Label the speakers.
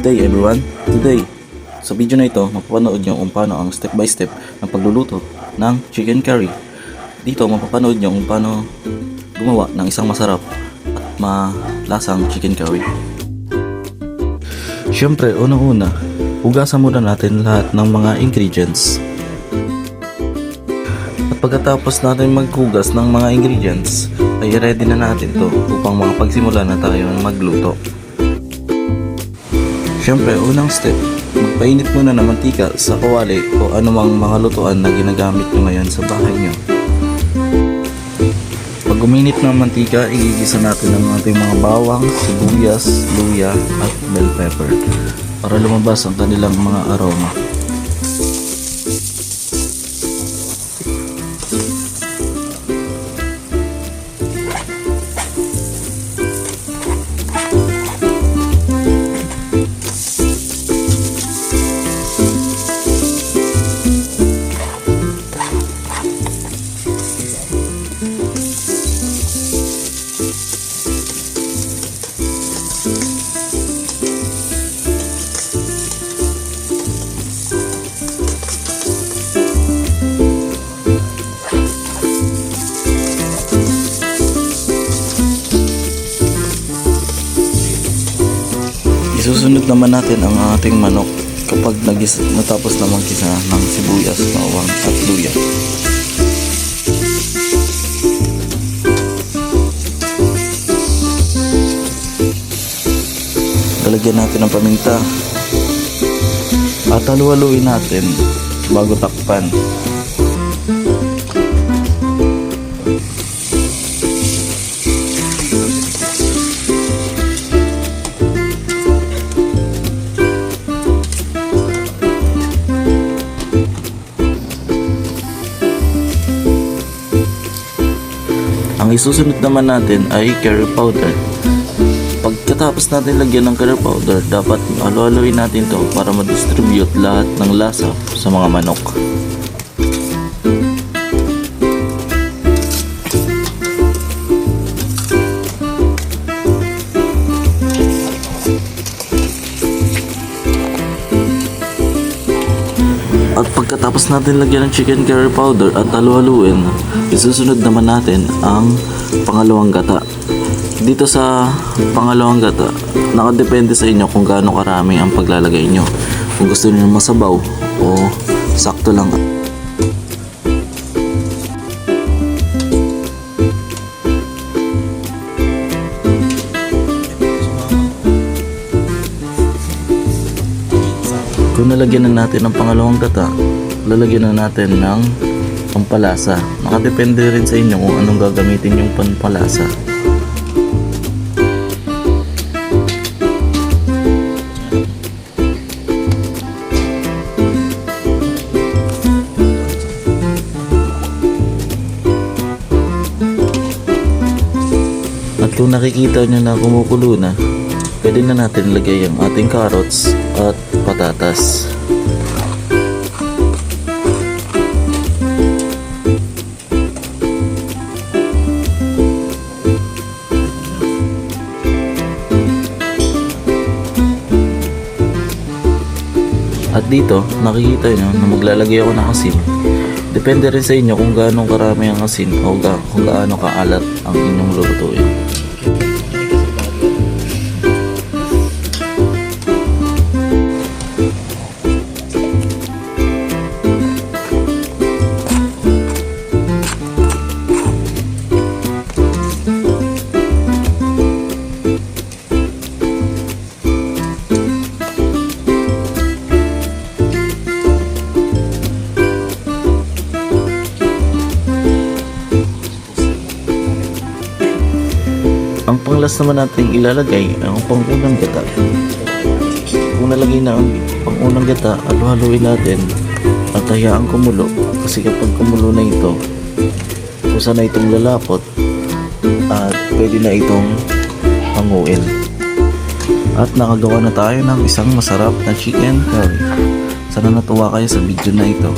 Speaker 1: Good day everyone! Today, sa video na ito, mapapanood nyo kung paano ang step by step ng pagluluto ng chicken curry. Dito, mapapanood nyo kung paano gumawa ng isang masarap at malasang chicken curry. Siyempre, unang-una, hugasan muna natin lahat ng mga ingredients. At pagkatapos natin maghugas ng mga ingredients, ay ready na natin to upang makapagsimula na tayo magluto. Siyempre, unang step, magpainit muna ng mantika sa kawali o anumang mga lutuan na ginagamit nyo ngayon sa bahay nyo. Pag uminit ng mantika, igigisa natin ang ating mga bawang, sibuyas, luya at bell pepper para lumabas ang kanilang mga aroma. Isusunod naman natin ang ating manok kapag natapos na magkisa ng sibuyas, bawang at luya. Lalagyan natin ng paminta at halu-haluin natin bago takpan. Ang isusunod naman natin ay curry powder. Pagkatapos natin lagyan ng curry powder, dapat halu-haluin natin to para ma-distribute lahat ng lasa sa mga manok. At pagkatapos natin lagyan ng chicken curry powder at halu-haluin, isusunod naman natin ang pangalawang gata. Dito sa pangalawang gata, nakadepende sa inyo kung gaano karami ang paglalagay nyo. Kung gusto niyo masabaw o sakto lang. Kung nalagyan na natin ang pangalawang gata, lalagyan na natin ng pampalasa. Nakadepende rin sa inyo kung anong gagamitin yung pampalasa. At kung nakikita nyo na kumukulo na, pwede na natin lagay ang ating carrots at patatas. At dito, nakikita nyo na maglalagay ako ng asin. Depende rin sa inyo kung gaano karami ang asin o kung gaano kaalat ang inyong lulutuin. Ang panglas naman natin ilalagay ang pangunang gata. Kung nalagay na ang pangunang gata, halu-haluin natin at hayaan kumulo, kasi kapag kumulo na ito, kusa na itong lalapot at pwede na itong hanguin. At nakagawa na tayo ng isang masarap na chicken curry. Sana natuwa kayo sa video na ito.